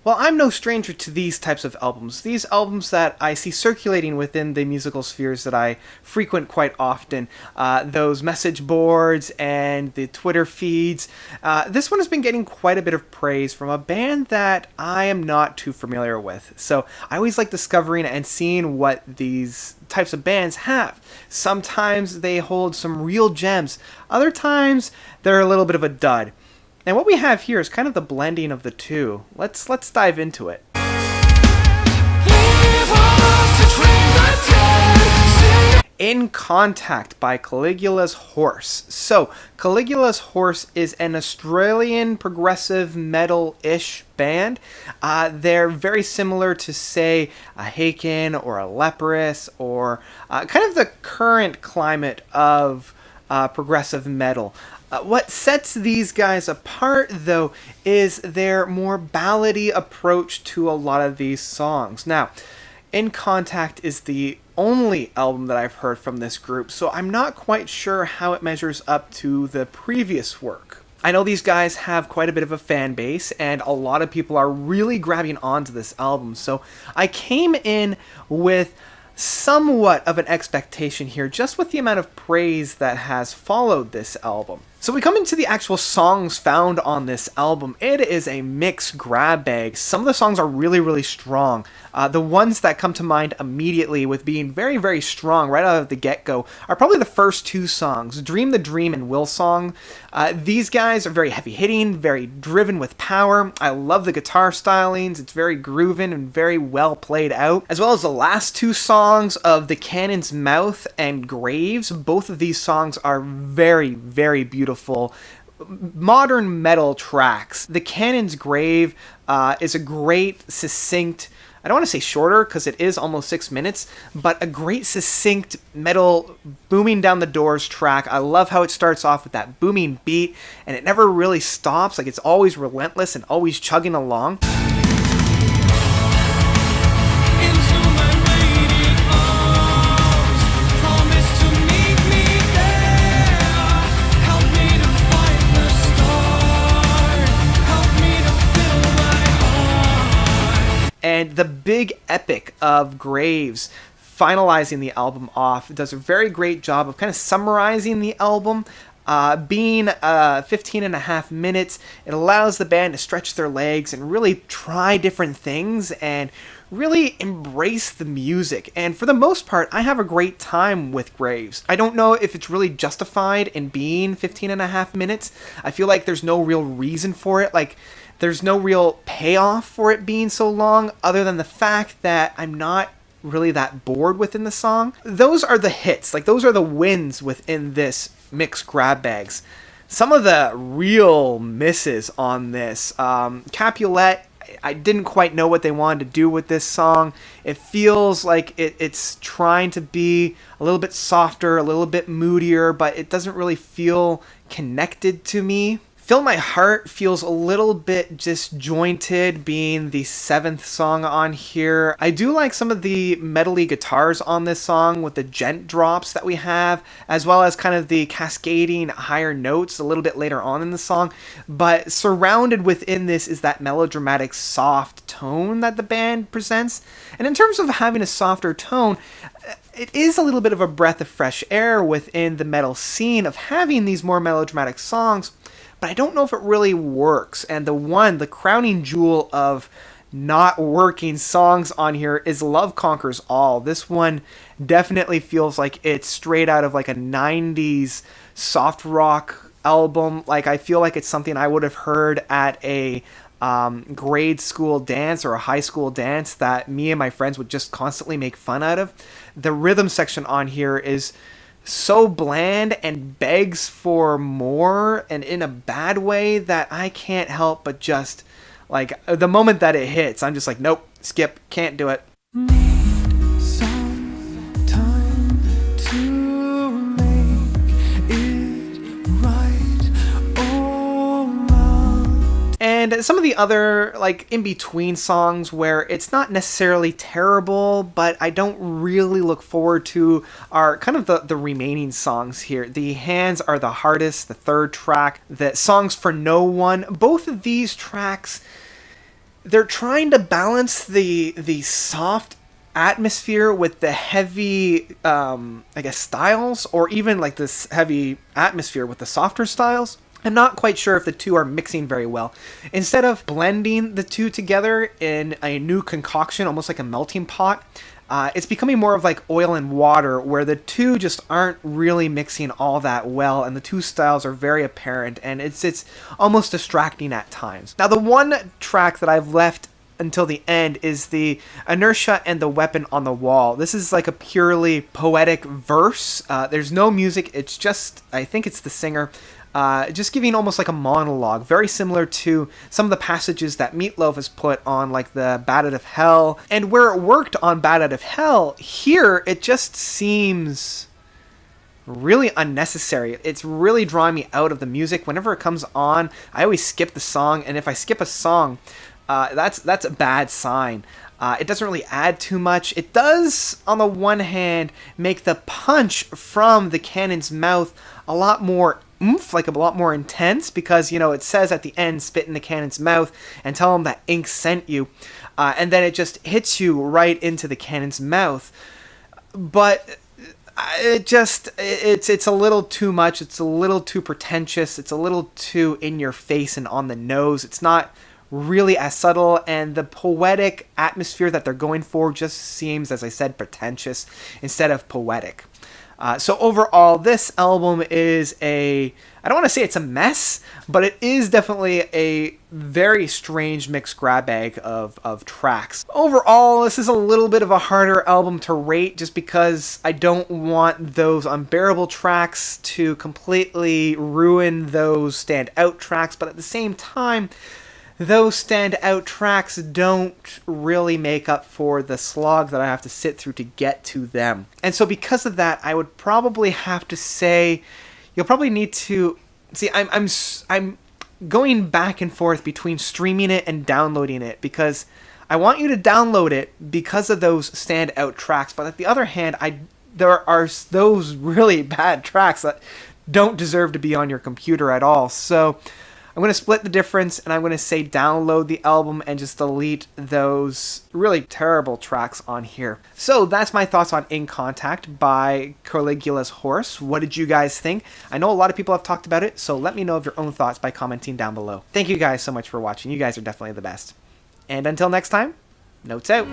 Well, I'm no stranger to these types of albums. These albums that I see circulating within the musical spheres that I frequent quite often. Those message boards and the Twitter feeds. This one has been getting quite a bit of praise from a band that I am not too familiar with. So I always like discovering and seeing what these types of bands have. Sometimes they hold some real gems. Other times they're a little bit of a dud. And what we have here is kind of the blending of the two. Let's dive into it. In Contact by Caligula's Horse. So, Caligula's Horse is an Australian progressive metal-ish band. They're very similar to, say, a Haken or a Leprous, or kind of the current climate of progressive metal. What sets these guys apart, though, is their more ballady approach to a lot of these songs. Now, In Contact is the only album that I've heard from this group, so I'm not quite sure how it measures up to the previous work. I know these guys have quite a bit of a fan base, and a lot of people are really grabbing onto this album, so I came in with somewhat of an expectation here, just with the amount of praise that has followed this album. So we come into the actual songs found on this album. It is a mixed grab bag. Some of the songs are really, really strong. The ones that come to mind immediately with being very, very strong right out of the get-go are probably the first two songs, Dream the Dream and Will Song. These guys are very heavy-hitting, very driven with power. I love the guitar stylings. It's very grooving and very well played out. As well as the last two songs of The Cannon's Mouth and Graves. Both of these songs are very, very beautiful. Modern metal tracks. The Cannon's Grave is a great, succinct, I don't want to say shorter because it is almost 6 minutes, but a great, succinct metal booming down the doors track. I love how it starts off with that booming beat and it never really stops. Like, it's always relentless and always chugging along. And the big epic of Graves finalizing the album off does a very great job of kind of summarizing the album. Being 15 and a half minutes, it allows the band to stretch their legs and really try different things and really embrace the music. And for the most part, I have a great time with Graves. I don't know if it's really justified in being 15 and a half minutes. I feel like there's no real reason for it. Like, there's no real payoff for it being so long, other than the fact that I'm not really that bored within the song. Those are the hits, like those are the wins within this mixed grab bags. Some of the real misses on this, Capulet, I didn't quite know what they wanted to do with this song. It feels like it's trying to be a little bit softer, a little bit moodier, but it doesn't really feel connected to me. Fill My Heart feels a little bit disjointed, being the 7th song on here. I do like some of the metally guitars on this song with the gent drops that we have, as well as kind of the cascading higher notes a little bit later on in the song. But surrounded within this is that melodramatic soft tone that the band presents. And in terms of having a softer tone, it is a little bit of a breath of fresh air within the metal scene of having these more melodramatic songs, but I don't know if it really works. And the crowning jewel of not working songs on here is Love Conquers All. This one definitely feels like it's straight out of like a 90s soft rock album. Like, I feel like it's something I would have heard at a grade school dance or a high school dance that me and my friends would just constantly make fun out of. The rhythm section on here is so bland and begs for more, and in a bad way, that I can't help but just, like, the moment that it hits, I'm just like, nope, skip, can't do it. And some of the other, like, in-between songs where it's not necessarily terrible, but I don't really look forward to, are kind of the remaining songs here. The Hands are the hardest, the 3rd track, the Songs for No One. Both of these tracks they're trying to balance the soft atmosphere with the heavy, I guess, styles, or even like this heavy atmosphere with the softer styles. I'm not quite sure if the two are mixing very well. Instead of blending the two together in a new concoction, almost like a melting pot, it's becoming more of like oil and water, where the two just aren't really mixing all that well, and the two styles are very apparent, and it's almost distracting at times. Now, the one track that I've left until the end is the Inertia and the Weapon on the Wall. This is like a purely poetic verse. There's no music. It's just, I think it's the singer, just giving almost like a monologue, very similar to some of the passages that Meatloaf has put on like the Bat Out of Hell. And where it worked on Bat Out of Hell, here it just seems really unnecessary. It's really drawing me out of the music. Whenever it comes on, I always skip the song, and if I skip a song, that's a bad sign. It doesn't really add too much. It does, on the one hand, make the punch from the cannon's mouth a lot more oomph, like a lot more intense, because, you know, it says at the end, spit in the cannon's mouth and tell them that ink sent you. And then it just hits you right into the cannon's mouth. But it's a little too much. It's a little too pretentious. It's a little too in your face and on the nose. It's not really as subtle, and the poetic atmosphere that they're going for just seems, as I said, pretentious instead of poetic. So overall, this album is I don't want to say it's a mess, but it is definitely a very strange mixed grab bag of tracks. Overall, this is a little bit of a harder album to rate, just because I don't want those unbearable tracks to completely ruin those standout tracks, but at the same time, those standout tracks don't really make up for the slog that I have to sit through to get to them. And so because of that, I would probably have to say you'll probably need to see. I'm going back and forth between streaming it and downloading it, because I want you to download it because of those standout tracks. But on the other hand, there are those really bad tracks that don't deserve to be on your computer at all. So I'm going to split the difference, and I'm going to say download the album and just delete those really terrible tracks on here. So that's my thoughts on In Contact by Caligula's Horse. What did you guys think? I know a lot of people have talked about it, so let me know of your own thoughts by commenting down below. Thank you guys so much for watching. You guys are definitely the best. And until next time, notes out.